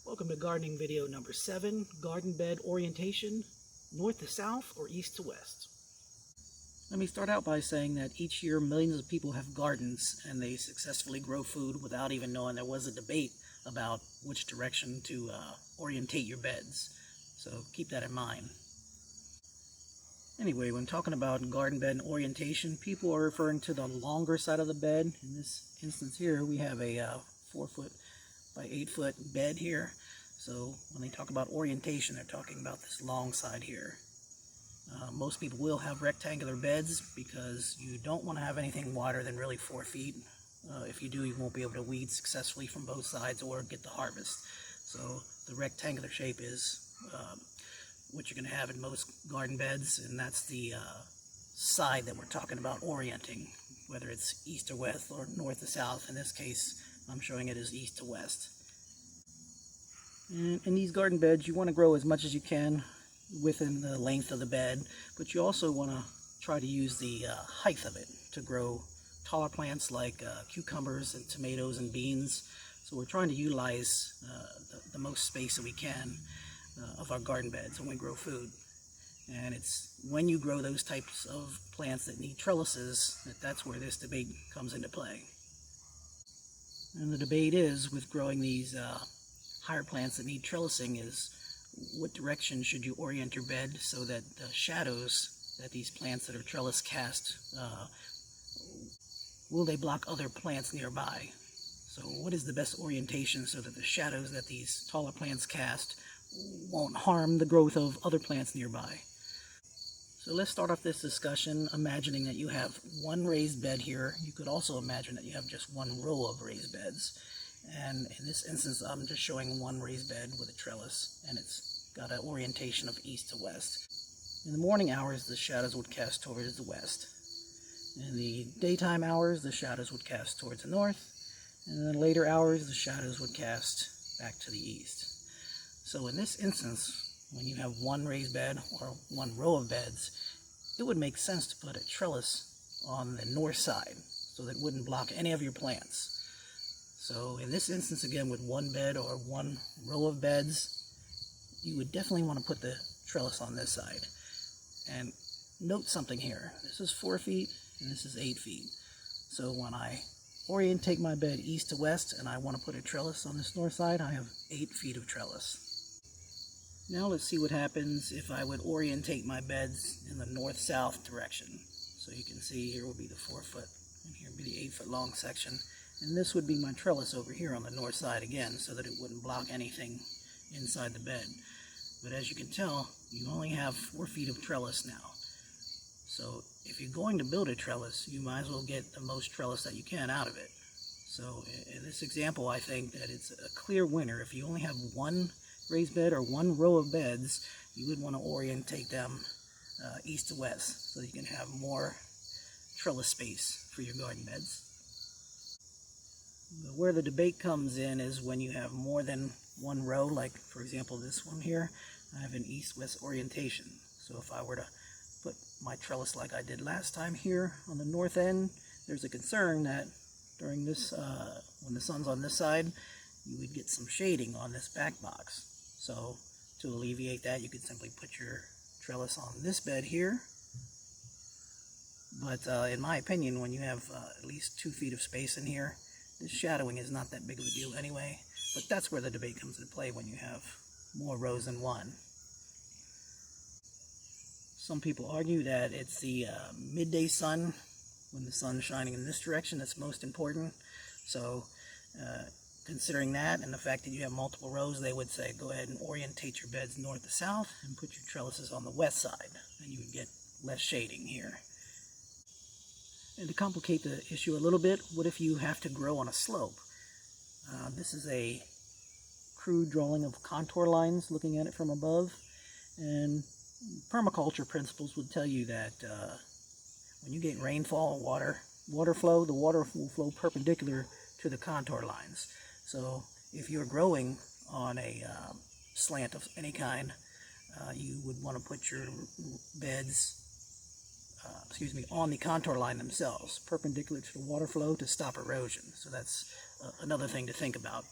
Welcome to gardening video number 7, garden bed orientation, north to south or east to west. Let me start out by saying that each year millions of people have gardens and they successfully grow food without even knowing there was a debate about which direction to orientate your beds. So keep that in mind. Anyway, when talking about garden bed orientation, people are referring to the longer side of the bed. In this instance here, we have a 4-foot by 8-foot bed here. So when they talk about orientation, they're talking about this long side here. Most people will have rectangular beds because you don't want to have anything wider than really 4 feet. If you do, you won't be able to weed successfully from both sides or get the harvest. So the rectangular shape is what you're going to have in most garden beds, and that's the side that we're talking about orienting, whether it's east or west or north to south. In this case, I'm showing it as east to west. And in these garden beds, you want to grow as much as you can within the length of the bed, but you also want to try to use the height of it to grow taller plants like cucumbers and tomatoes and beans. So we're trying to utilize the most space that we can of our garden beds when we grow food. And it's when you grow those types of plants that need trellises that's where this debate comes into play. And the debate is with growing these higher plants that need trellising is what direction should you orient your bed so that the shadows that these plants that are trellis cast, will they block other plants nearby? So what is the best orientation so that the shadows that these taller plants cast won't harm the growth of other plants nearby? So let's start off this discussion imagining that you have one raised bed here. You could also imagine that you have just one row of raised beds. And in this instance, I'm just showing one raised bed with a trellis, and it's got an orientation of east to west. In the morning hours, the shadows would cast towards the west. In the daytime hours, the shadows would cast towards the north. And in the later hours, the shadows would cast back to the east. So in this instance, when you have one raised bed or one row of beds, it would make sense to put a trellis on the north side so that it wouldn't block any of your plants. So in this instance, again, with one bed or one row of beds, you would definitely want to put the trellis on this side. And note something here. This is 4 feet and this is 8 feet. So when I orientate my bed east to west and I want to put a trellis on this north side, I have 8 feet of trellis. Now let's see what happens if I would orientate my beds in the north-south direction. So you can see here will be the 4-foot and here will be the 8-foot long section. And this would be my trellis over here on the north side again, so that it wouldn't block anything inside the bed. But as you can tell, you only have 4 feet of trellis now. So if you're going to build a trellis, you might as well get the most trellis that you can out of it. So in this example, I think that it's a clear winner. If you only have one raised bed or one row of beds, you would want to orientate them east to west so you can have more trellis space for your garden beds. Where the debate comes in is when you have more than one row, like for example this one here, I have an east-west orientation. So if I were to put my trellis like I did last time here on the north end, there's a concern that during this, when the sun's on this side, you would get some shading on this back box. So to alleviate that, you could simply put your trellis on this bed here. But in my opinion, when you have at least 2 feet of space in here, this shadowing is not that big of a deal anyway, but that's where the debate comes into play when you have more rows than one. Some people argue that it's the midday sun, when the sun's shining in this direction, that's most important. So considering that and the fact that you have multiple rows, they would say go ahead and orientate your beds north to south and put your trellises on the west side, and you would get less shading here. And to complicate the issue a little bit, what if you have to grow on a slope? This is a crude drawing of contour lines looking at it from above. And permaculture principles would tell you that when you get rainfall, water flow, the water will flow perpendicular to the contour lines. So if you're growing on a slant of any kind, you would want to put your beds on the contour line themselves, perpendicular to the water flow to stop erosion. So that's another thing to think about.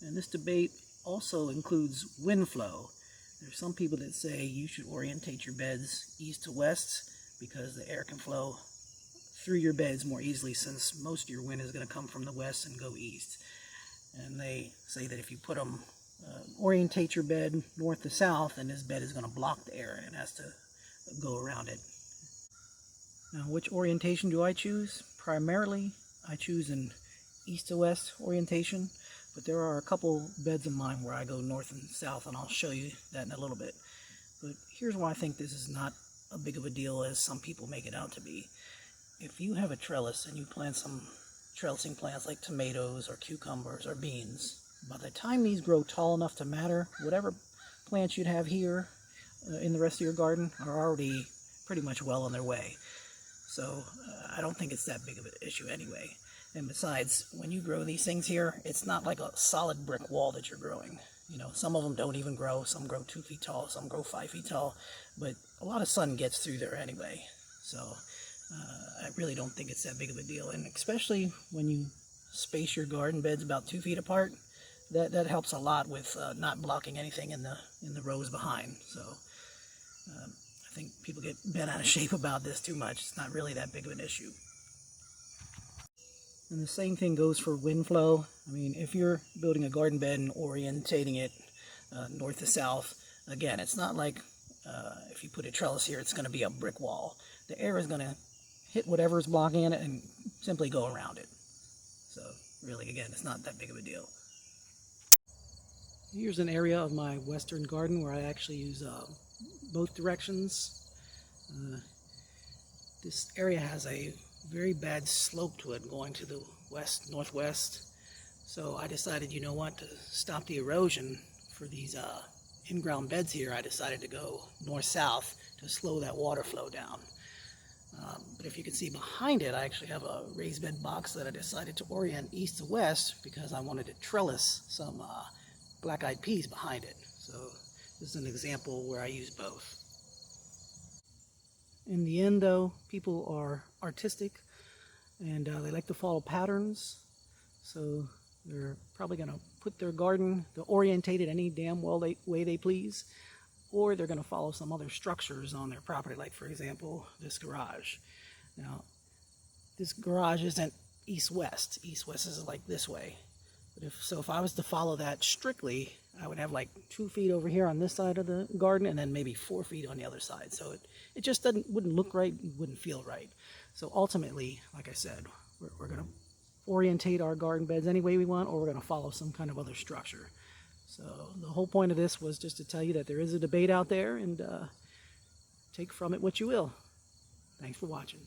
And this debate also includes wind flow. There's some people that say you should orientate your beds east to west because the air can flow through your beds more easily, since most of your wind is going to come from the west and go east. And they say that if you put them, orientate your bed north to south, and this bed is going to block the air and it has to go around it. Now, which orientation do I choose? Primarily, I choose an east to west orientation, but there are a couple beds of mine where I go north and south, and I'll show you that in a little bit. But here's why I think this is not a big of a deal as some people make it out to be. If you have a trellis and you plant some trellising plants like tomatoes or cucumbers or beans, by the time these grow tall enough to matter, whatever plants you'd have here in the rest of your garden are already pretty much well on their way. So I don't think it's that big of an issue anyway. And besides, when you grow these things here, it's not like a solid brick wall that you're growing. You know, some of them don't even grow. Some grow 2 feet tall, some grow 5 feet tall, but a lot of sun gets through there anyway. So I really don't think it's that big of a deal. And especially when you space your garden beds about 2 feet apart, that helps a lot with not blocking anything in the rows behind. So I think people get bent out of shape about this too much. It's not really that big of an issue. And the same thing goes for wind flow. I mean, if you're building a garden bed and orientating it north to south, again, it's not like if you put a trellis here, it's going to be a brick wall. The air is going to hit whatever is blocking it and simply go around it. So really, again, it's not that big of a deal. Here's an area of my western garden where I actually use both directions. This area has a very bad slope to it going to the northwest. So I decided, you know what, to stop the erosion for these in-ground beds here, I decided to go north-south to slow that water flow down. But if you can see behind it, I actually have a raised bed box that I decided to orient east to west because I wanted to trellis some black-eyed peas behind it. So this is an example where I use both. In the end, though, people are artistic and they like to follow patterns. So they're probably going to put their garden to orientate it any damn way they please, or they're going to follow some other structures on their property, like, for example, this garage. Now, this garage isn't east-west. East-west is like this way. But if I was to follow that strictly, I would have like 2 feet over here on this side of the garden and then maybe 4 feet on the other side. So it just wouldn't look right, wouldn't feel right. So ultimately, like I said, we're going to orientate our garden beds any way we want, or we're going to follow some kind of other structure. So the whole point of this was just to tell you that there is a debate out there, and take from it what you will. Thanks for watching.